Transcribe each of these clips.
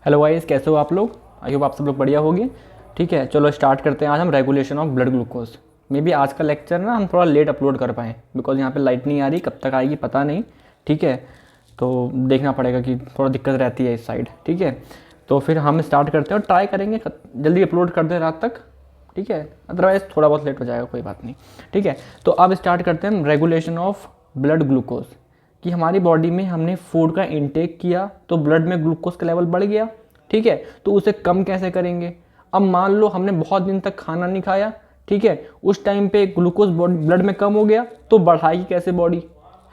Hello guys, कैसे हो आप लोग। आई होप आप सब लोग बढ़िया होंगे। ठीक है, चलो स्टार्ट करते हैं। आज हम regulation of blood glucose. May be आज का लेक्चर ना हम थोड़ा लेट अपलोड कर पाएँ बिकॉज यहाँ पे लाइट नहीं आ रही, कब तक आएगी पता नहीं। ठीक है, तो देखना पड़ेगा कि थोड़ा दिक्कत रहती है इस साइड। ठीक है, तो फिर हम स्टार्ट करते हैं और ट्राई करेंगे जल्दी अपलोड कर दें रात तक। ठीक है, अदरवाइज़ थोड़ा बहुत लेट हो जाएगा, कोई बात नहीं। ठीक है, तो अब स्टार्ट करते हैं रेगुलेशन ऑफ ब्लड ग्लूकोज। कि हमारी बॉडी में हमने फूड का इंटेक किया तो ब्लड में ग्लूकोज का लेवल बढ़ गया। ठीक है, तो उसे कम कैसे करेंगे। अब मान लो हमने बहुत दिन तक खाना नहीं खाया, ठीक है, उस टाइम पे ग्लूकोज ब्लड में कम हो गया तो बढ़ाएगी कैसे बॉडी,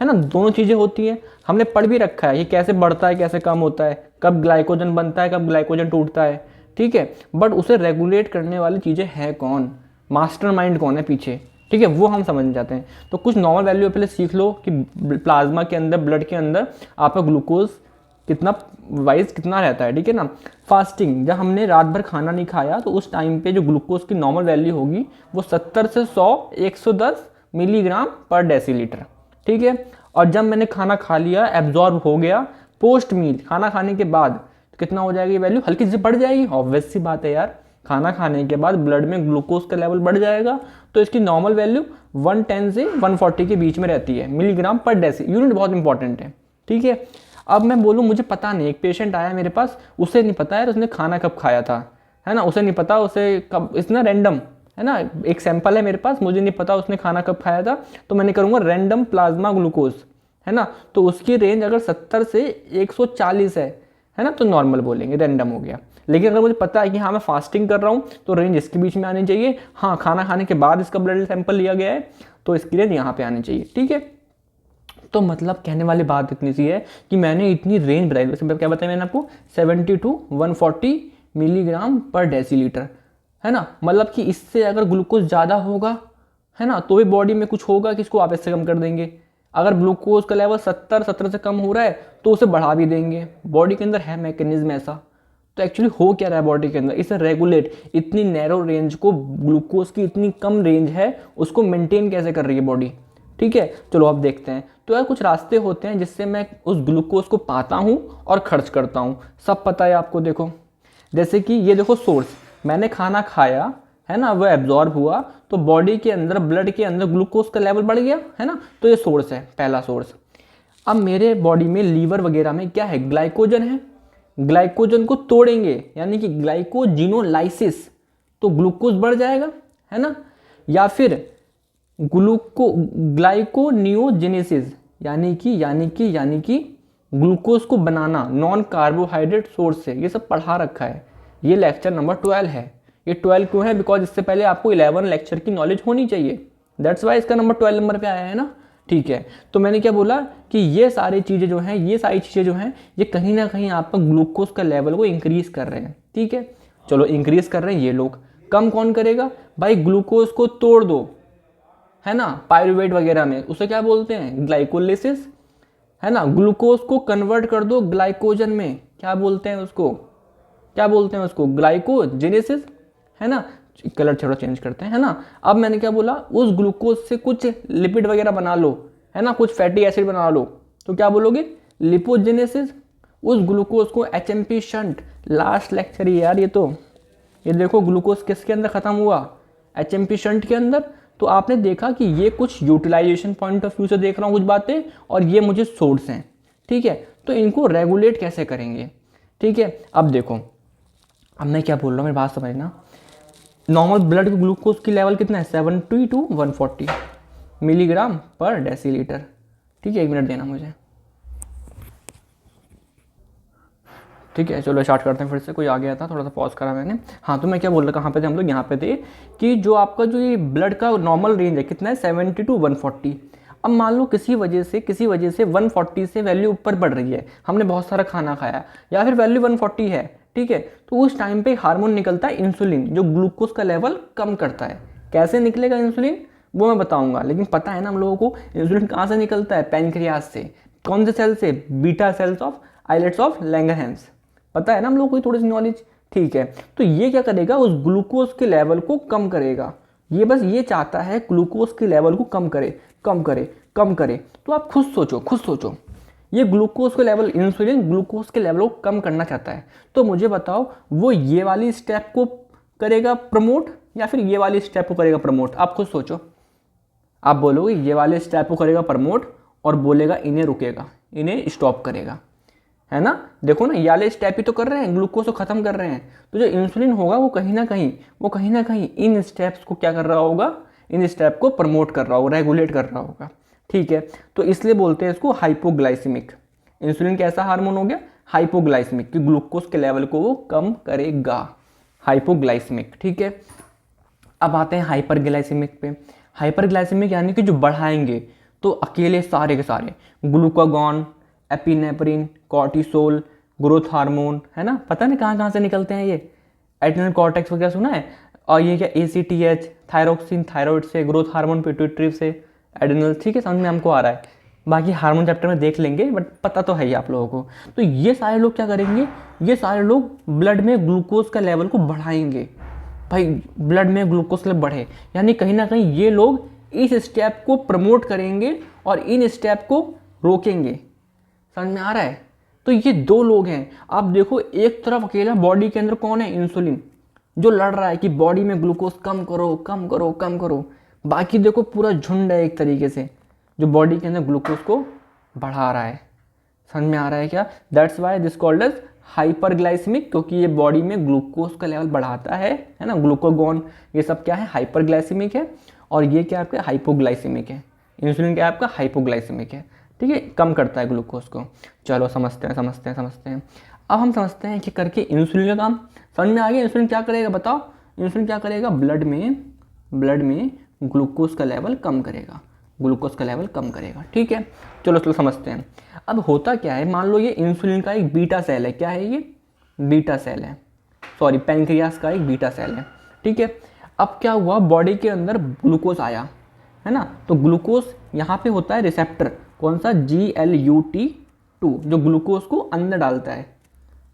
है ना। दोनों चीज़ें होती हैं, हमने पढ़ भी रखा है ये कैसे बढ़ता है कैसे कम होता है, कब ग्लाइकोजन बनता है कब ग्लाइकोजन टूटता है। ठीक है, बट उसे रेगुलेट करने वाली चीज़ें है कौन, मास्टरमाइंड कौन है पीछे। ठीक है, वो हम समझ जाते हैं। तो कुछ नॉर्मल वैल्यू पहले सीख लो कि प्लाज्मा के अंदर, ब्लड के अंदर आपका ग्लूकोज कितना वाइज कितना रहता है। ठीक है ना। फास्टिंग, जब हमने रात भर खाना नहीं खाया तो उस टाइम पे जो ग्लूकोज की नॉर्मल वैल्यू होगी वो 70 से 100 110 मिलीग्राम पर डेसीलीटर। ठीक है, और जब मैंने खाना खा लिया, एब्जॉर्ब हो गया, पोस्ट मील खाना खाने के बाद तो कितना हो जाएगी वैल्यू, हल्की सी बढ़ जाएगी। ऑब्वियस सी बात है यार, खाना खाने के बाद ब्लड में ग्लूकोज का लेवल बढ़ जाएगा तो इसकी नॉर्मल वैल्यू 110 से 140 के बीच में रहती है मिलीग्राम पर डेसी। यूनिट बहुत इंपॉर्टेंट है। ठीक है, अब मैं बोलूँ मुझे पता नहीं, एक पेशेंट आया मेरे पास, उसे नहीं पता है उसने खाना कब खाया था, है ना, उसे नहीं पता उसे कब, इतना रैंडम है ना। एक सैंपल है मेरे पास, मुझे नहीं पता उसने खाना कब खाया था, तो मैंने करूँगा रैंडम प्लाज्मा ग्लूकोज, है ना। तो उसकी रेंज अगर 70 से 140 है ना, तो नॉर्मल बोलेंगे, रैंडम हो गया। लेकिन अगर मुझे पता है कि हाँ मैं फास्टिंग कर रहा हूँ तो रेंज इसके बीच में आनी चाहिए। हाँ, खाना खाने के बाद इसका ब्लड सैंपल लिया गया है तो इसकी रेंज यहाँ पे आनी चाहिए। ठीक है, तो मतलब कहने वाली बात इतनी सी है कि मैंने इतनी रेंज बताई। वैसे क्या बताया मैंने आपको, 70 टू 140 मिलीग्राम पर डेसीलीटर, है ना। मतलब कि इससे अगर ग्लूकोज ज़्यादा होगा, है ना, तो भी बॉडी में कुछ होगा कि इसको आप इससे कम कर देंगे। अगर ग्लूकोज का लेवल 70 से कम हो रहा है तो उसे बढ़ा भी देंगे। बॉडी के अंदर है मैकेनिज्म ऐसा। तो एक्चुअली हो क्या रहा है बॉडी के अंदर, इसे रेगुलेट, इतनी नैरो रेंज को, ग्लूकोज की इतनी कम रेंज है उसको मेंटेन कैसे कर रही है बॉडी। ठीक है, चलो अब देखते हैं। तो यार कुछ रास्ते होते हैं जिससे मैं उस ग्लूकोज को पाता हूँ और खर्च करता हूँ, सब पता है आपको। देखो जैसे कि ये देखो सोर्स, मैंने खाना खाया, है ना, वो एब्जॉर्ब हुआ तो बॉडी के अंदर, ब्लड के अंदर ग्लूकोज का लेवल बढ़ गया, है ना। तो ये सोर्स है, पहला सोर्स। अब मेरे बॉडी में लीवर वगैरह में क्या है, ग्लाइकोजन है। ग्लाइकोजन को तोड़ेंगे यानी कि ग्लाइकोजिनोलाइसिस, तो ग्लूकोज बढ़ जाएगा, है ना। या फिर ग्लाइकोनियोजेनेसिस, यानी कि ग्लूकोज को बनाना नॉन कार्बोहाइड्रेट सोर्स से। ये सब पढ़ा रखा है, ये लेक्चर नंबर 12 है। ये 12 क्यों है, बिकॉज इससे पहले आपको 11 लेक्चर की नॉलेज होनी चाहिए, दैट्स वाई इसका नंबर 12 नंबर पे आया है ना। ठीक है, तो मैंने क्या बोला कि ये सारी चीज़ें जो हैं, ये कहीं ना कहीं आपका ग्लूकोज का लेवल को इंक्रीज कर रहे हैं। ठीक है, चलो इंक्रीज कर रहे हैं ये लोग, कम कौन करेगा भाई, ग्लूकोज को तोड़ दो, है ना, पायरुवेट वगैरह में, उसे क्या बोलते हैं, ग्लाइकोलिसिस, है ना। ग्लूकोज को कन्वर्ट कर दो ग्लाइकोजन में, क्या बोलते हैं उसको, ग्लाइकोजेनेसिस, है ना। कलर थोड़ा चेंज करते हैं, है ना। अब मैंने क्या बोला, उस ग्लूकोज से कुछ लिपिड वगैरह बना लो, है ना, कुछ फैटी एसिड बना लो, तो क्या बोलोगे, लिपोजेनेसिस। उस ग्लूकोज को एचएमपी शंट, लास्ट लेक्चर यार ये देखो ग्लूकोज किसके अंदर खत्म हुआ, एचएमपी शंट के अंदर। तो आपने देखा कि ये कुछ यूटिलाइजेशन पॉइंट ऑफ व्यू से देख रहा हूँ कुछ बातें, और ये मुझे सोर्स हैं। ठीक है, तो इनको रेगुलेट कैसे करेंगे। ठीक है, अब देखो, अब मैं क्या बोल रहा हूँ, मेरी बात समझना। नॉर्मल ब्लड ग्लूकोज की लेवल कितना है, 70 टू 140 मिलीग्राम पर डेसीलीटर। ठीक है, 1 मिनट देना मुझे। ठीक है, चलो स्टार्ट करते हैं फिर से, कोई आ गया था, थोड़ा सा पॉज करा मैंने। हाँ, तो मैं क्या बोल रहा, कहाँ पे थे हम लोग, यहाँ पे थे कि जो आपका जो ये ब्लड का नॉर्मल रेंज है कितना है, 70 टू 140। अब मान लो किसी वजह से 140 से वैल्यू ऊपर बढ़ रही है, हमने बहुत सारा खाना खाया, या फिर वैल्यू 140 है, ठीक है, तो उस टाइम पे हार्मोन निकलता है इंसुलिन, जो ग्लूकोज का लेवल कम करता है। कैसे निकलेगा इंसुलिन वो मैं बताऊंगा, लेकिन पता है ना हम लोगों को इंसुलिन कहाँ से निकलता है, पैनक्रियाज से। कौन से सेल से, beta cells of islets of Langerhans, पता है ना हम लोगों को थोड़ी सी नॉलेज। ठीक है, तो ये क्या करेगा, उस ग्लूकोज के लेवल को कम करेगा। ये बस ये चाहता है ग्लूकोज के लेवल को कम करे। तो आप खुद सोचो ये ग्लूकोज के लेवल, इंसुलिन ग्लूकोज के लेवल को कम करना चाहता है। तो मुझे बताओ वो ये वाली स्टेप को करेगा प्रमोट या फिर ये वाली स्टेप को करेगा प्रमोट? आप खुद सोचो। आप बोलोगे ये वाले स्टेप को करेगा प्रमोट और बोलेगा इन्हें रुकेगा, इन्हें स्टॉप करेगा, है ना। देखो ना, ये वाले स्टेप ही तो कर रहे हैं, ग्लूकोज को ख़त्म कर रहे हैं। तो जो इंसुलिन होगा वो कहीं ना कहीं इन स्टेप्स को क्या कर रहा होगा, इन स्टेप को प्रमोट कर रहा होगा, रेगुलेट कर रहा होगा। ठीक है, तो इसलिए बोलते हैं इसको हाइपोग्लाइसेमिक। इंसुलिन कैसा हार्मोन हो गया? हाइपोग्लाइसेमिक, कि ग्लूकोज के लेवल को वो कम करेगा, हाइपोग्लाइसेमिक। ठीक है, अब आते हैं हाइपरग्लाइसेमिक पे। हाइपरग्लाइसेमिक यानी कि जो बढ़ाएंगे, तो अकेले सारे के सारे glucagon, epinephrine, cortisol, growth hormone, है ना, पता नहीं कहाँ से निकलते हैं ये, एड्रेनल कॉर्टेक्स वगैरह सुना है। और ये क्या ACTH, थायरोक्सिन थायराइड से, ग्रोथ हार्मोन पिट्यूटरी से, एड्रेनल। ठीक है, समझ में हमको आ रहा है। बाकी हार्मोन चैप्टर में देख लेंगे, बट पता तो है ही आप लोगों को। तो ये सारे लोग क्या करेंगे, ये सारे लोग ब्लड में ग्लूकोज का लेवल को बढ़ाएंगे। भाई ब्लड में ग्लूकोज लेवल बढ़े, यानी कहीं ना कहीं ये लोग इस स्टेप को प्रमोट करेंगे और इन स्टेप को रोकेंगे। समझ में आ रहा है? तो ये दो लोग हैं। आप देखो, एक तरफ अकेला बॉडी के अंदर कौन है? इंसुलिन, जो लड़ रहा है कि बॉडी में ग्लूकोज कम करो कम करो कम करो। बाकी देखो पूरा झुंड है एक तरीके से, जो बॉडी के अंदर ग्लूकोज को बढ़ा रहा है। समझ में आ रहा है क्या? That's why this called as hyperglycaemic, क्योंकि ये बॉडी में ग्लूकोज का लेवल बढ़ाता है ना। ग्लूकागॉन ये सब क्या है? हाइपरग्लाइसेमिक है। और ये क्या आपका हाइपोग्लाइसेमिक है। इंसुलिन क्या आपका? हाइपोग्लाइसेमिक है। ठीक है, कम करता है ग्लूकोज को। चलो समझते हैं। अब हम समझते हैं कि करके इंसुलिन का काम समझ में आ गया। इंसुलिन क्या करेगा बताओ? इंसुलिन क्या करेगा? ब्लड में ग्लूकोज का लेवल कम करेगा। ठीक है, चलो समझते हैं। अब होता क्या है, मान लो ये इंसुलिन का एक बीटा सेल है। क्या है ये? बीटा सेल है, सॉरी पैंक्रियास का एक बीटा सेल है। ठीक है, अब क्या हुआ, बॉडी के अंदर ग्लूकोज आया, है ना। तो ग्लूकोज यहाँ पे होता है रिसेप्टर, कौन सा? GLUT2, जो ग्लूकोज को अंदर डालता है।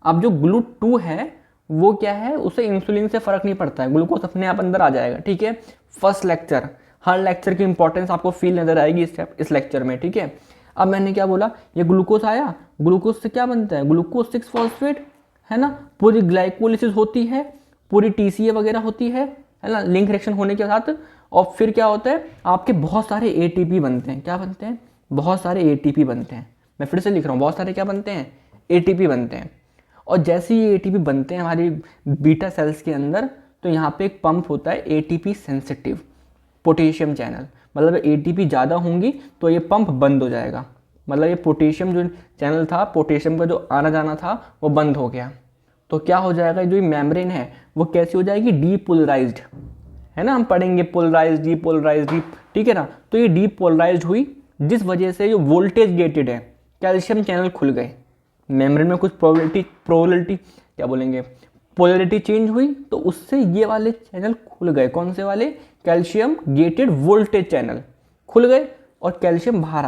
अब जो GLUT2 है वो क्या है, उसे इंसुलिन से फर्क नहीं पड़ता है, ग्लूकोज अपने आप अंदर आ जाएगा। ठीक है, फर्स्ट लेक्चर, हर लेक्चर की इंपॉर्टेंस आपको फील नजर आएगी इस लेक्चर में। ठीक है, अब मैंने क्या बोला, ये ग्लूकोज आया, ग्लूकोज से क्या बनता है? ग्लूकोज 6 फॉस्फेट, है ना। पूरी ग्लाइकोलिसिस होती है, पूरी TCA वगैरह होती है ना, लिंक रिएक्शन होने के साथ। और फिर क्या होता है, आपके बहुत सारे ATP बनते हैं। क्या बनते हैं? बहुत सारे ATP बनते हैं। मैं फिर से लिख रहा हूँ, बहुत सारे क्या बनते हैं? ATP बनते हैं। और जैसे ये ATP बनते हैं हमारी बीटा सेल्स के अंदर, तो यहाँ पे एक पंप होता है ATP सेंसिटिव पोटेशियम चैनल। मतलब ATP ज़्यादा होंगी तो ये पंप बंद हो जाएगा। मतलब ये पोटेशियम जो चैनल था, पोटेशियम का जो आना जाना था वो बंद हो गया। तो क्या हो जाएगा, जो ये मेम्ब्रेन है वो कैसी हो जाएगी? डीपोलराइज्ड, है ना। हम पढ़ेंगे पोलराइज्ड, डीपोलराइज्ड, ठीक है ना। तो ये डीपोलराइज्ड हुई, जिस वजह से जो वोल्टेज गेटेड है कैल्शियम चैनल खुल गए। मेम्ब्रेन में कुछ पोलरिटी चेंज हुई, तो उससे ये वाले चैनल खुल गए। कौन से वाले? कैल्शियम गेटेड वोल्टेज चैनल खुल गए और कैल्शियम बाहर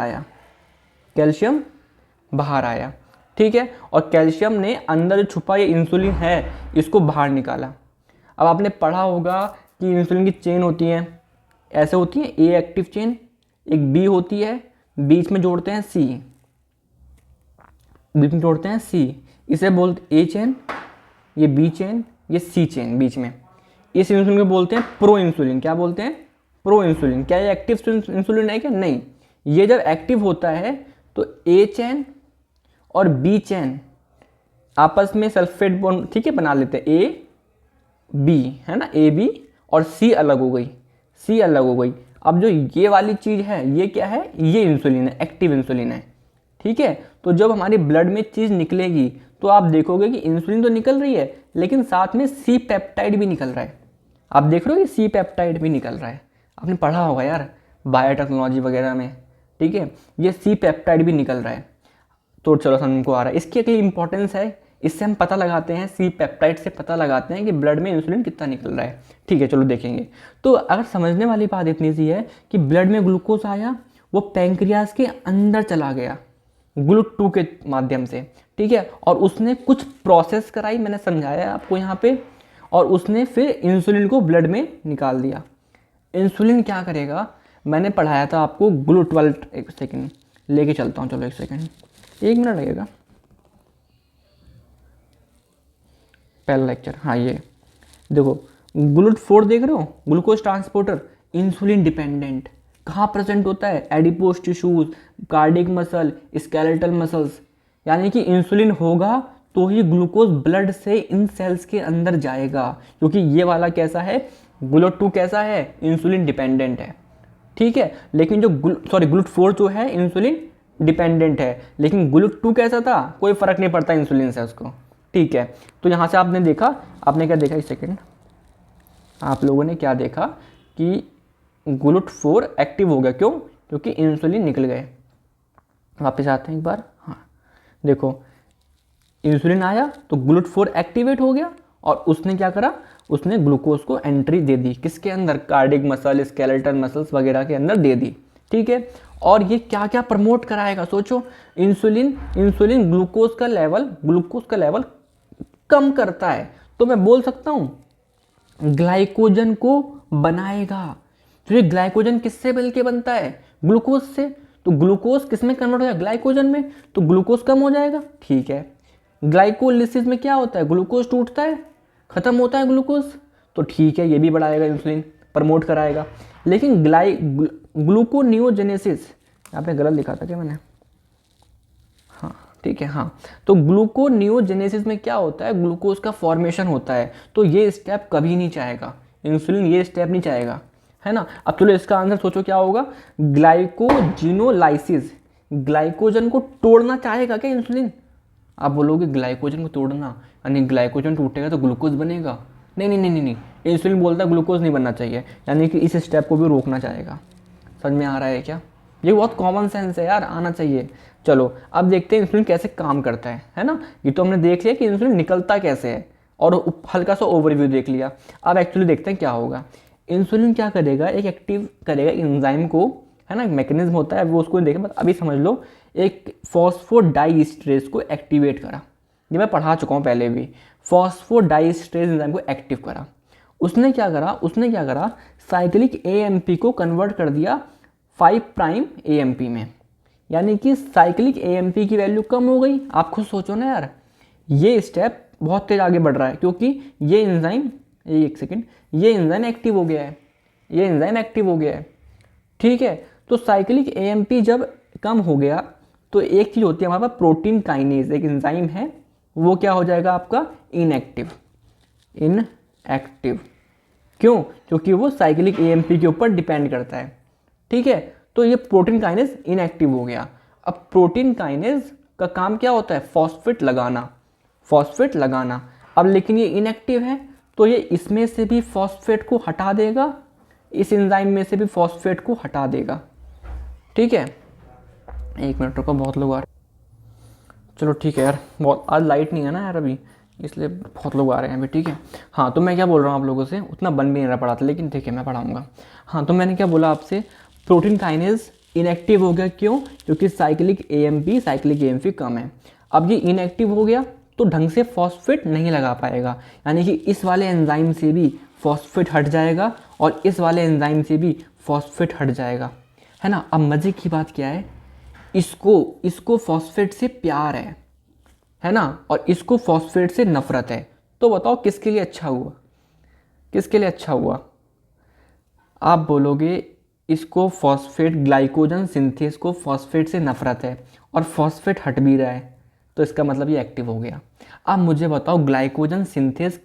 आया। ठीक है, और कैल्शियम ने अंदर जो छुपा ये इंसुलिन है इसको बाहर निकाला। अब आपने पढ़ा होगा कि इंसुलिन की चेन होती है, ऐसे होती है, A एक्टिव चेन, एक B होती है, बीच में जोड़ते हैं C, इसे बोलते A चेन, ये B चेन, ये C चेन बीच में। इस इंसुलिन को बोलते हैं प्रो इंसुलिन। क्या बोलते हैं? Pro insulin. क्या ये एक्टिव इंसुलिन है क्या? नहीं। ये जब एक्टिव होता है तो A चेन और B चेन आपस में सल्फेट बॉन्ड, ठीक है, बना लेते हैं, AB, है ना, AB, और C अलग हो गई। अब जो ये वाली चीज़ है ये क्या है? ये इंसुलिन है, एक्टिव इंसुलिन है। ठीक है, तो जब हमारे ब्लड में चीज़ निकलेगी तो आप देखोगे कि इंसुलिन तो निकल रही है, लेकिन साथ में C पेप्टाइड भी निकल रहा है। आप देख रहे हो कि C पेप्टाइड भी निकल रहा है, आपने पढ़ा होगा यार बायोटेक्नोलॉजी वगैरह में। ठीक है, ये C पेप्टाइड भी निकल रहा है। तो चलो समझ को आ रहा है, इसकी अगली इंपॉर्टेंस है, इससे हम पता लगाते हैं, C पेप्टाइड से पता लगाते हैं कि ब्लड में इंसुलिन कितना निकल रहा है। ठीक है, चलो देखेंगे। तो अगर समझने वाली बात इतनी सी है कि ब्लड में ग्लूकोज आया, वो पैंक्रियास के अंदर चला गया GLUT2 के माध्यम से। ठीक है, और उसने कुछ प्रोसेस कराई, मैंने समझाया आपको यहाँ पे, और उसने फिर इंसुलिन को ब्लड में निकाल दिया। इंसुलिन क्या करेगा, मैंने पढ़ाया था आपको GLUT12, एक सेकेंड लेके चलता हूँ, चलो एक सेकेंड। 1 मिनट लगेगा। पहला लेक्चर, हाँ ये देखो, GLUT4 देख रहे हो, ग्लूकोज ट्रांसपोर्टर, इंसुलिन डिपेंडेंट, कहाँ प्रेजेंट होता है, adipose tissues, cardiac muscle, skeletal muscles. यानी कि इंसुलिन होगा तो ही ग्लूकोज ब्लड से इन सेल्स के अंदर जाएगा, क्योंकि ये वाला कैसा है, GLUT2 कैसा है, इंसुलिन डिपेंडेंट है, ठीक है। लेकिन जो GLUT4 जो है इंसुलिन डिपेंडेंट है, लेकिन GLUT2 कैसा था, कोई फर्क नहीं पड़ता इंसुलिन से उसको, ठीक है। तो यहाँ से आपने देखा, आपने क्या देखा, एक सेकेंड, आप लोगों ने क्या देखा कि GLUT4 एक्टिव हो गया, क्यों, क्योंकि इंसुलिन निकल गए। वापस आते हैं एक बार, हाँ देखो, इंसुलिन आया तो GLUT4 एक्टिवेट हो गया, और उसने क्या करा, उसने ग्लूकोज को एंट्री दे दी, किसके अंदर, कार्डिक मसल, स्केलेटल मसल्स वगैरह के अंदर दे दी, ठीक है। और ये क्या क्या प्रमोट कराएगा, सोचो, इंसुलिन ग्लूकोज का लेवल कम करता है, तो मैं बोल सकता हूँ ग्लाइकोजन को बनाएगा। तो ये ग्लाइकोजन किससे मिलके बनता है, ग्लूकोज से, तो ग्लूकोज किस में कन्वर्ट हो जाएगा, ग्लाइकोजन में, तो ग्लूकोज कम हो जाएगा, ठीक है। ग्लाइकोलिसिस में क्या होता है, ग्लूकोज टूटता है, खत्म होता है ग्लूकोज, तो ठीक है, ये भी बढ़ाएगा, इंसुलिन प्रमोट कराएगा। लेकिन ग्लूकोनियोजेनेसिस, यहाँ पे गलत लिखा था क्या मैंने, हाँ ठीक है, हाँ, तो ग्लूकोनियोजेनेसिस में क्या होता है, ग्लूकोज का फॉर्मेशन होता है, तो ये स्टेप कभी नहीं चाहेगा इंसुलिन, ये स्टेप नहीं चाहेगा, है ना। अब चलो इसका आंसर सोचो क्या होगा, ग्लाइकोजिनोलाइसिस, ग्लाइकोजन को तोड़ना चाहेगा क्या इंसुलिन। आप बोलोगे ग्लाइकोजन को तोड़ना, यानी ग्लाइकोजन टूटेगा तो ग्लूकोज बनेगा, नहीं नहीं नहीं नहीं, इंसुलिन बोलता है ग्लूकोज नहीं बनना चाहिए, यानी कि इस स्टेप को भी रोकना चाहेगा। समझ में आ रहा है क्या, ये बहुत कॉमन सेंस है यार, आना चाहिए। चलो अब देखते हैं इंसुलिन कैसे काम करता है ना। ये तो हमने देख लिया कि इंसुलिन निकलता कैसे है, और हल्का सा ओवरव्यू देख लिया। अब एक्चुअली देखते हैं क्या होगा। इंसुलिन क्या करेगा, एक एक्टिव करेगा एंजाइम को, है ना, मैकेनिज्म होता है वो, उसको देखें, अभी समझ लो, एक फॉस्फोडाइस्ट्रेस को एक्टिवेट करा, ये मैं पढ़ा चुका हूँ पहले भी, फॉस्फोडाइस्ट्रेस एंजाइम को एक्टिव करा। उसने क्या करा, साइक्लिक AMP को कन्वर्ट कर दिया 5 प्राइम AMP में, यानी कि साइक्लिक AMP की वैल्यू कम हो गई। आप खुद सोचो ना यार, ये स्टेप बहुत तेज आगे बढ़ रहा है, क्योंकि ये एंजाइम, एक सेकेंड, ये एंजाइम एक्टिव हो गया है, ठीक है। तो साइक्लिक AMP जब कम हो गया, तो एक चीज़ होती है हमारे पास, प्रोटीन काइनेज, एक एंजाइम है, वो क्या हो जाएगा आपका, इनएक्टिव। क्यों, क्योंकि वो साइक्लिक AMP के ऊपर डिपेंड करता है, ठीक है। तो ये प्रोटीन काइनेज इनएक्टिव हो गया। अब प्रोटीन काइनेज का काम क्या होता है, फॉस्फेट लगाना। अब लेकिन ये इनएक्टिव है, तो ये इसमें से भी फॉस्फेट को हटा देगा, इस एंजाइम में से भी फॉस्फेट को हटा देगा, ठीक है। 1 मिनट रुको, बहुत लोग आ रहे, चलो ठीक है यार, बहुत आज लाइट नहीं है ना यार अभी, इसलिए बहुत लोग आ रहे हैं अभी, ठीक है। हाँ तो मैं क्या बोल रहा हूँ आप लोगों से, उतना बन भी नहीं रहा पढ़ा था, लेकिन ठीक है मैं पढ़ाऊँगा। हाँ तो मैंने क्या बोला आपसे, प्रोटीन काइनेज इनएक्टिव हो गया, क्यों, क्योंकि साइक्लिक AMP कम है। अब ये इनएक्टिव हो गया तो ढंग से फॉस्फेट नहीं लगा पाएगा, यानी कि इस वाले एंजाइम से भी फॉस्फेट हट जाएगा, और इस वाले एंजाइम से भी फॉस्फेट हट जाएगा, है ना। अब मज़े की बात क्या है, इसको फॉस्फेट से प्यार है ना, और इसको फॉस्फेट से नफरत है। तो बताओ किसके लिए अच्छा हुआ, आप बोलोगे इसको फॉस्फेट, ग्लाइकोजन सिंथेस को फॉस्फेट से नफरत है, और फॉस्फेट हट भी रहा है, तो इसका मतलब ये एक्टिव हो गया। अब मुझे बताओ ग्लाइकोजन सिंथेस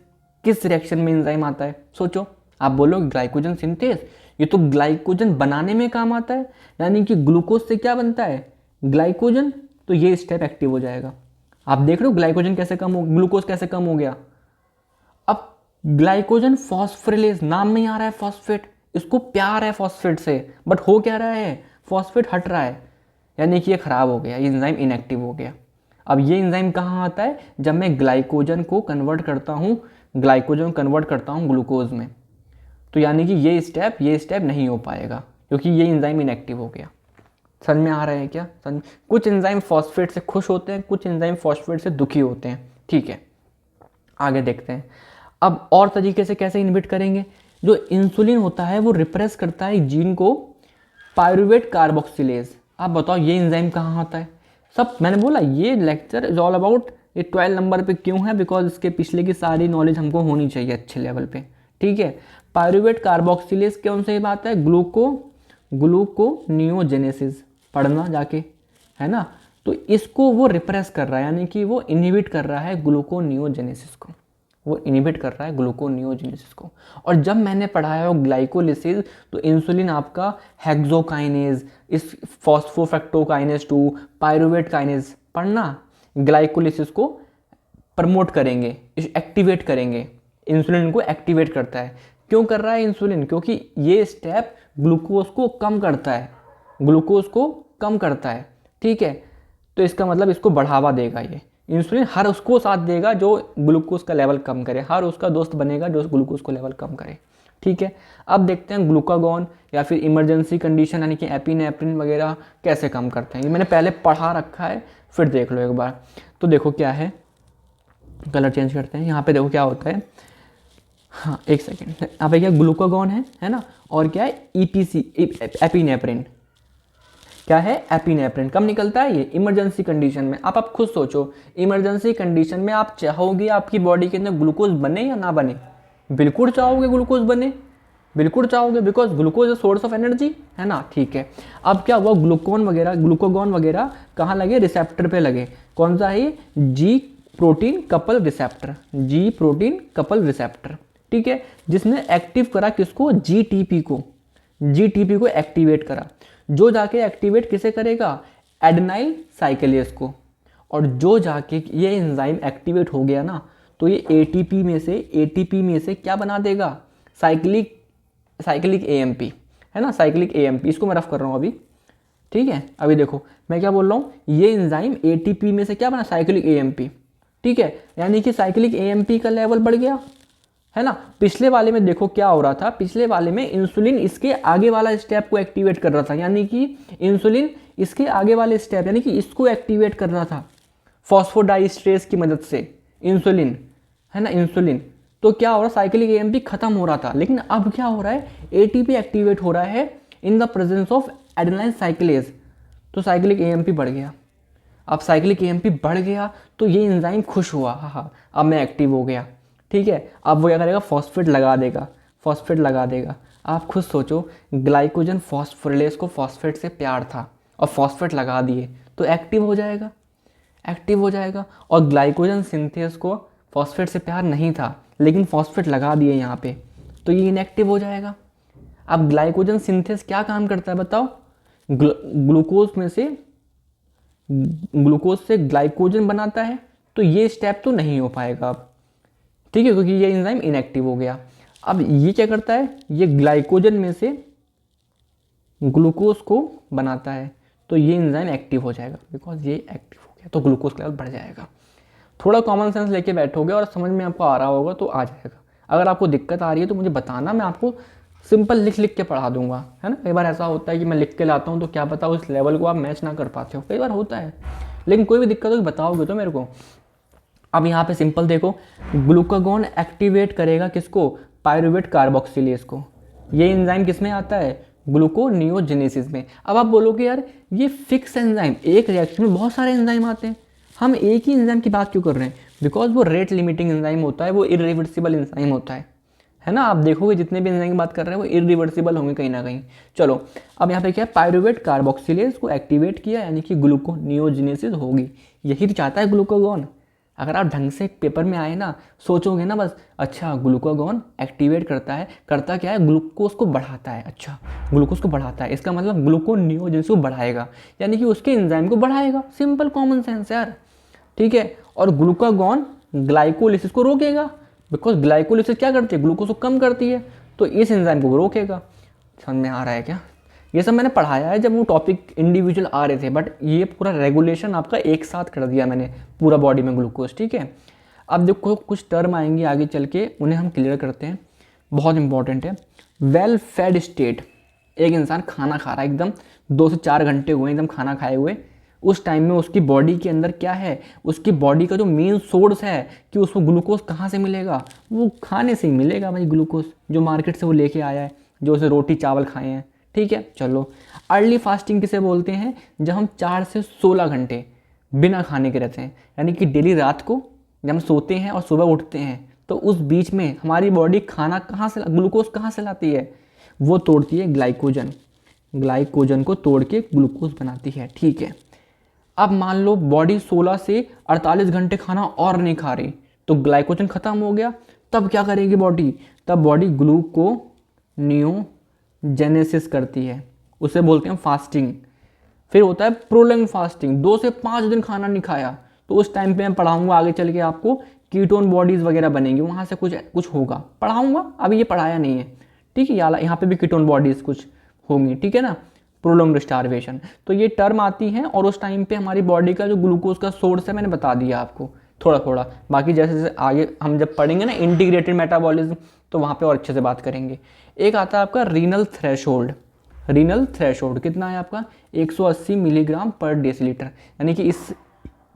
किस रिएक्शन में एंजाइम आता है, सोचो। आप बोलोगे ग्लाइकोजन सिंथेस, ये तो ग्लाइकोजन बनाने में काम आता है, यानी कि ग्लूकोज से क्या बनता है, ग्लाइकोजन, तो ये स्टेप एक्टिव हो जाएगा। आप देख रहे हो ग्लाइकोजन कैसे कम हो, ग्लूकोज कैसे कम हो गया। अब ग्लाइकोजन फॉस्फोरिलेज, नाम में ही आ रहा है फॉस्फेट, इसको प्यार है फॉस्फेट से, बट हो क्या रहा है, फॉस्फेट हट रहा है, यानी कि ये खराब हो गया, ये एंजाइम इनएक्टिव हो गया। अब ये एंजाइम कहाँ आता है, जब मैं ग्लाइकोजन को कन्वर्ट करता हूँ ग्लूकोज में, तो यानी कि ये स्टेप नहीं हो पाएगा, क्योंकि ये एंजाइम इनएक्टिव हो गया। समझ में आ रहा है क्या, कुछ एंजाइम फॉस्फेट से खुश होते हैं, कुछ एंजाइम फॉस्फेट से दुखी होते हैं, ठीक है। आगे देखते हैं। अब और तरीके से कैसे इनहिबिट करेंगे, जो इंसुलिन होता है वो रिप्रेस करता है जीन को पायरुवेट कार्बोक्सिलेज। आप बताओ ये एंजाइम कहाँ आता है, सब मैंने बोला ये लेक्चर इज ऑल अबाउट ये 12 नंबर पे क्यों है, बिकॉज इसके पिछले की सारी नॉलेज हमको होनी चाहिए अच्छे लेवल पे, ठीक है। पायरुवेट कार्बोक्सिलेज कौन सी बात है, ग्लूकोनियोजेनेसिस पढ़ना जाके, है ना। तो इसको वो रिप्रेस कर रहा है, यानी कि वो इनहिबिट कर रहा है ग्लूकोनियोजेनेसिस को, वो इनहिबिट कर रहा है ग्लूकोनियोजेनेसिस को। और जब मैंने पढ़ाया हो ग्लाइकोलिसिस, तो इंसुलिन आपका हेक्सोकाइनेज, इस फॉस्फोफैक्टोकाइनेज 2, पायरुवेट काइनेज पढ़ना, ग्लाइकोलिसिस को प्रमोट करेंगे, एक्टिवेट करेंगे। इंसुलिन को एक्टिवेट करता है। क्यों कर रहा है इंसुलिन, क्योंकि ये स्टेप ग्लूकोज को कम करता है, ग्लूकोज को कम करता है, ठीक है। तो इसका मतलब इसको बढ़ावा देगा ये इंसुलिन, हर उसको साथ देगा जो ग्लूकोज का लेवल कम करे, हर उसका दोस्त बनेगा जो ग्लूकोज को लेवल कम करे, ठीक है। अब देखते हैं ग्लूकागॉन या फिर इमरजेंसी कंडीशन यानी कि एपिनेफ्रिन वगैरह कैसे कम करते हैं। ये मैंने पहले पढ़ा रखा है, फिर देख लो एक बार। तो देखो क्या है, कलर चेंज करते हैं। यहाँ पे देखो क्या होता है, हाँ एक सेकेंड, यहाँ पे क्या ग्लूकागॉन है ना, और क्या है ईपीसी एपिनेफ्रिन। क्या है एपिनेफ्रिन, कब निकलता है ये, इमरजेंसी कंडीशन में। आप खुद सोचो, इमरजेंसी कंडीशन में आप चाहोगे आपकी बॉडी के अंदर ग्लूकोज बने या ना बने, बिल्कुल चाहोगे ग्लूकोज बने, बिल्कुल चाहोगे, because glucose is source of energy, है ना, ठीक है। अब क्या हुआ, ग्लूकागॉन वगैरह कहाँ लगे, रिसेप्टर पे लगे। कौन सा है, जी प्रोटीन कपल रिसेप्टर, ठीक है, जिसने एक्टिव करा किसको, जीटीपी को एक्टिवेट करा, जो जाके एक्टिवेट किसे करेगा, एडेनाइल साइक्लेज को। और जो जाके ये एंजाइम एक्टिवेट हो गया ना, तो ये एटीपी में से क्या बना देगा, साइक्लिक एएमपी, है ना, साइक्लिक एएमपी। इसको मैं रफ कर रहा हूँ अभी, ठीक है। अभी देखो मैं क्या बोल रहा हूँ, ये एंजाइम एटीपी में से क्या बना, साइक्लिक एएमपी, ठीक है। यानी कि साइक्लिक एएमपी का लेवल बढ़ गया, है ना। पिछले वाले में देखो क्या हो रहा था, पिछले वाले में इंसुलिन इसके आगे वाला स्टेप को एक्टिवेट कर रहा था, यानी कि इंसुलिन इसके आगे वाले स्टेप यानी कि इसको एक्टिवेट कर रहा था फॉस्फोडाइस्ट्रेस की मदद से, इंसुलिन, है ना, इंसुलिन। तो क्या हो रहा, साइक्लिक एएमपी खत्म हो रहा था, लेकिन अब क्या हो रहा है, एटीपी एक्टिवेट हो रहा है in the presence of adenyl cyclase, तो साइक्लिक एएमपी बढ़ गया। अब साइक्लिक एएमपी बढ़ गया तो ये एंजाइम खुश हुआ, हाँ अब मैं एक्टिव हो गया, ठीक है। अब वो क्या करेगा, फॉस्फेट लगा देगा। आप खुद सोचो, ग्लाइकोजन फॉस्फोरिलेज को फॉस्फेट से प्यार था और फॉस्फेट लगा दिए तो एक्टिव हो जाएगा। और ग्लाइकोजन सिंथेस को फॉस्फेट से प्यार नहीं था, लेकिन फॉस्फेट लगा दिए यहाँ पे, तो ये इनएक्टिव हो जाएगा। अब ग्लाइकोजन सिंथेस क्या काम करता है बताओ, ग्लूकोज से ग्लाइकोजन बनाता है, तो ये स्टेप तो नहीं हो पाएगा अब, ठीक है, क्योंकि ये एंजाइम इनएक्टिव हो गया। अब ये क्या करता है, ये ग्लाइकोजन में से ग्लूकोज को बनाता है, तो ये एंजाइम एक्टिव हो जाएगा, बिकॉज ये एक्टिव हो गया तो ग्लूकोज लेवल बढ़ जाएगा। थोड़ा कॉमन सेंस लेके बैठोगे और समझ में आपको आ रहा होगा तो आ जाएगा। अगर आपको दिक्कत आ रही है तो मुझे बताना, मैं आपको सिंपल लिख के पढ़ा दूंगा, है ना। कई बार ऐसा होता है कि मैं लिख के लाता हूँ तो क्या पता उस लेवल को आप मैच ना कर पाते हो, कई बार होता है, लेकिन कोई भी दिक्कत होगी बताओगे तो मेरे को। अब यहाँ पे सिंपल देखो, ग्लूकागॉन एक्टिवेट करेगा किसको, पायरुवेट कार्बोक्सिलेज को। ये एंजाइम किस में आता है, ग्लूकोनियोजेनेसिस में। अब आप बोलोगे यार ये फिक्स एंजाइम, एक रिएक्शन में बहुत सारे एंजाइम आते हैं, हम एक ही एंजाइम की बात क्यों कर रहे हैं, बिकॉज वो रेट लिमिटिंग एंजाइम होता है, वो इरिवर्सिबल एंजाइम होता है ना। आप देखोगे जितने भी एंजाइम की बात कर रहे हैं वो इरिवर्सिबल होंगे कहीं ना कहीं। चलो अब यहाँ पे क्या है, पायरुवेट कार्बोक्सिलेज को एक्टिवेट किया, यानी कि ग्लूकोनियोजेनेसिस होगी। यही तो चाहता है ग्लूकागॉन। अगर आप ढंग से पेपर में आए ना, सोचोगे ना बस, अच्छा ग्लूकागॉन एक्टिवेट करता है, करता क्या है, ग्लूकोज को बढ़ाता है, अच्छा ग्लूकोज को बढ़ाता है, इसका मतलब ग्लूकोनियोजेनेसिस को बढ़ाएगा, यानी कि उसके एंजाइम को बढ़ाएगा। सिंपल कॉमन सेंस यार, ठीक है। और ग्लूकागॉन ग्लाइकोलिसिस को रोकेगा, बिकॉज ग्लाइकोलिसिस क्या करती है, ग्लूकोज को कम करती है, तो इस एंजाइम को रोकेगा। समझ में आ रहा है क्या, ये सब मैंने पढ़ाया है जब वो टॉपिक इंडिविजुअल आ रहे थे, बट ये पूरा रेगुलेशन आपका एक साथ कर दिया मैंने पूरा बॉडी में ग्लूकोज, ठीक है। अब देखो कुछ टर्म आएंगे आगे चल के, उन्हें हम क्लियर करते हैं, बहुत इंपॉर्टेंट है। वेल फेड स्टेट, एक इंसान खाना खा रहा है, एकदम 2 से 4 घंटे हुए एकदम खाना खाए हुए, उस टाइम में उसकी बॉडी के अंदर क्या है, उसकी बॉडी का जो मेन सोर्स है कि उसको ग्लूकोज कहाँ से मिलेगा, वो खाने से ही मिलेगा भाई, ग्लूकोज जो मार्केट से वो लेके आया है, जो उसे रोटी चावल खाए हैं, ठीक है। चलो अर्ली फास्टिंग किसे बोलते हैं, जब हम 4 से 16 घंटे बिना खाने के रहते हैं, यानी कि डेली रात को जब हम सोते हैं और सुबह उठते हैं तो उस बीच में हमारी बॉडी खाना कहाँ से, ग्लूकोज कहाँ से लाती है, वो तोड़ती है ग्लाइकोजन, ग्लाइकोजन को तोड़ के ग्लूकोज बनाती है। ठीक है, अब मान लो बॉडी 16 से 48 घंटे खाना और नहीं खा रही, तो ग्लाइकोजन खत्म हो गया, तब क्या करेगी बॉडी, तब बॉडी ग्लूकोनियोजेनेसिस करती है, उसे बोलते हैं फास्टिंग। फिर होता है प्रोलॉन्ग फास्टिंग, 2 से 5 दिन खाना नहीं खाया, तो उस टाइम पे मैं पढ़ाऊंगा आगे चल के आपको कीटोन बॉडीज वगैरह बनेंगी, वहाँ से कुछ होगा, पढ़ाऊंगा, अभी ये पढ़ाया नहीं है। ठीक है, यहाँ पे भी कीटोन बॉडीज कुछ होंगी। ठीक है ना, प्रोलॉन्ग्ड स्टारवेशन, तो ये टर्म आती है और उस टाइम पे हमारी बॉडी का जो ग्लूकोज का सोर्स है मैंने बता दिया आपको थोड़ा थोड़ा। बाकी जैसे जैसे आगे हम जब पढ़ेंगे ना इंटीग्रेटेड मेटाबॉलिज्म, तो वहाँ पे और अच्छे से बात करेंगे। एक आता है आपका रीनल थ्रेशोल्ड। रीनल थ्रेशोल्ड कितना है आपका, 180 मिलीग्राम पर डेसीलीटर, यानी कि इस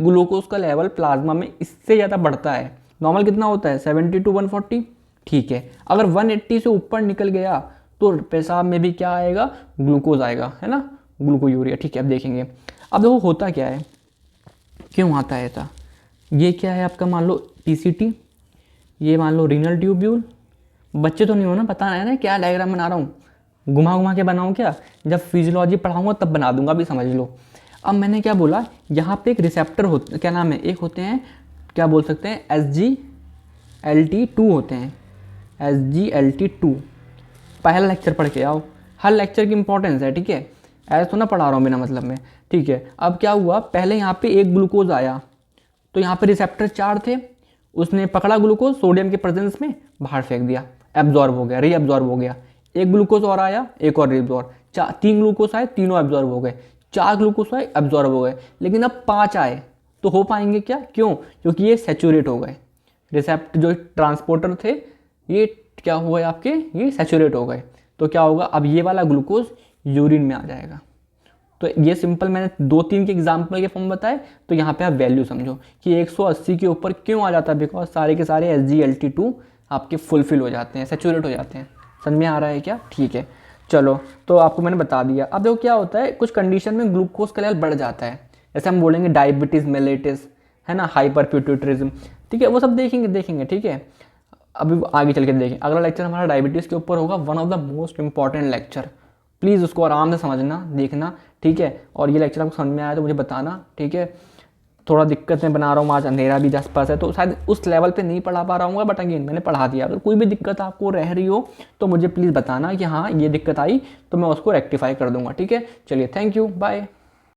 ग्लूकोज का लेवल प्लाज्मा में इससे ज़्यादा बढ़ता है। नॉर्मल कितना होता है 70 to 140। ठीक है, अगर 180 से ऊपर निकल गया तो पेशाब में भी क्या आएगा, ग्लूकोज आएगा, है ना, ग्लूकोयूरिया। ठीक है, अब देखेंगे। अब देखो होता क्या है, क्यों आता है ऐसा। ये क्या है आपका, मान लो टीसीटी, ये मान लो रीनल ट्यूब्यूल। बच्चे तो नहीं हो ना, पता है ना क्या डायग्राम बना रहा हूँ, घुमा घुमा के बनाऊँ क्या, जब फिजियोलॉजी पढ़ाऊँगा तब बना दूंगा, अभी समझ लो। अब मैंने क्या बोला, यहाँ पे एक रिसेप्टर होते, क्या नाम है, एक होते हैं, क्या बोल सकते हैं, SGLT2 होते हैं, SGLT2। पहला लेक्चर पढ़ के आओ, हर लेक्चर की इंपॉर्टेंस है। ठीक है, ऐसा तो ना पढ़ा रहा हूँ बिना मतलब में। ठीक है, अब क्या हुआ, पहले यहाँ पे एक ग्लूकोज आया, तो यहाँ पे रिसेप्टर 4 थे, उसने पकड़ा ग्लूकोज सोडियम के प्रेजेंस में, बाहर फेंक दिया, एब्जॉर्ब हो गया, रीअब्जॉर्ब हो गया। एक ग्लूकोज और आया, एक और रीअब्जॉर्ब, 3 ग्लूकोज आए, तीनों एब्जॉर्ब हो गए, 4 ग्लूकोज आए, एब्जॉर्ब हो गए। लेकिन अब 5 आए तो हो पाएंगे क्या, क्यों, क्योंकि ये सैचुरेट हो गए, रिसेप्टर जो ट्रांसपोर्टर थे ये क्या हुआ आपके, ये सैचुरेट हो गए। तो क्या होगा, अब ये वाला ग्लूकोज यूरिन में आ जाएगा। तो ये सिंपल मैंने 2-3 के एग्जाम्पल के फॉर्म बताए, तो यहाँ पे आप वैल्यू समझो कि 180 के ऊपर क्यों आ जाता है, बिकॉज सारे के सारे SGLT2 आपके फुलफिल हो जाते हैं, सैचुरेट हो जाते हैं। समझ में आ रहा है क्या। ठीक है, चलो, तो आपको मैंने बता दिया। अब देखो क्या होता है, कुछ कंडीशन में ग्लूकोज का लेवल बढ़ जाता है, जैसे हम बोलेंगे डायबिटीज़ मेलिटस, है ना, हाइपरपिट्यूटरिज्म। ठीक है, वो सब देखेंगे। ठीक है, अभी आगे चल के देखें। अगला लेक्चर हमारा डायबिटीज़ के ऊपर होगा, one of the most important lecture. Please उसको आराम से समझना, देखना। ठीक है, और ये लेक्चर आपको समझ में आया तो मुझे बताना। ठीक है, थोड़ा दिक्कत में बना रहा हूँ, आज अंधेरा भी 10 है, तो शायद उस लेवल पे नहीं पढ़ा पा रहा हूँ, बट अगेन मैंने पढ़ा दिया। अगर कोई भी दिक्कत आपको रह रही हो तो मुझे प्लीज़ बताना कि हाँ ये दिक्कत आई, तो मैं उसको रेक्टिफाई कर दूंगा। ठीक है, चलिए, थैंक यू, बाय।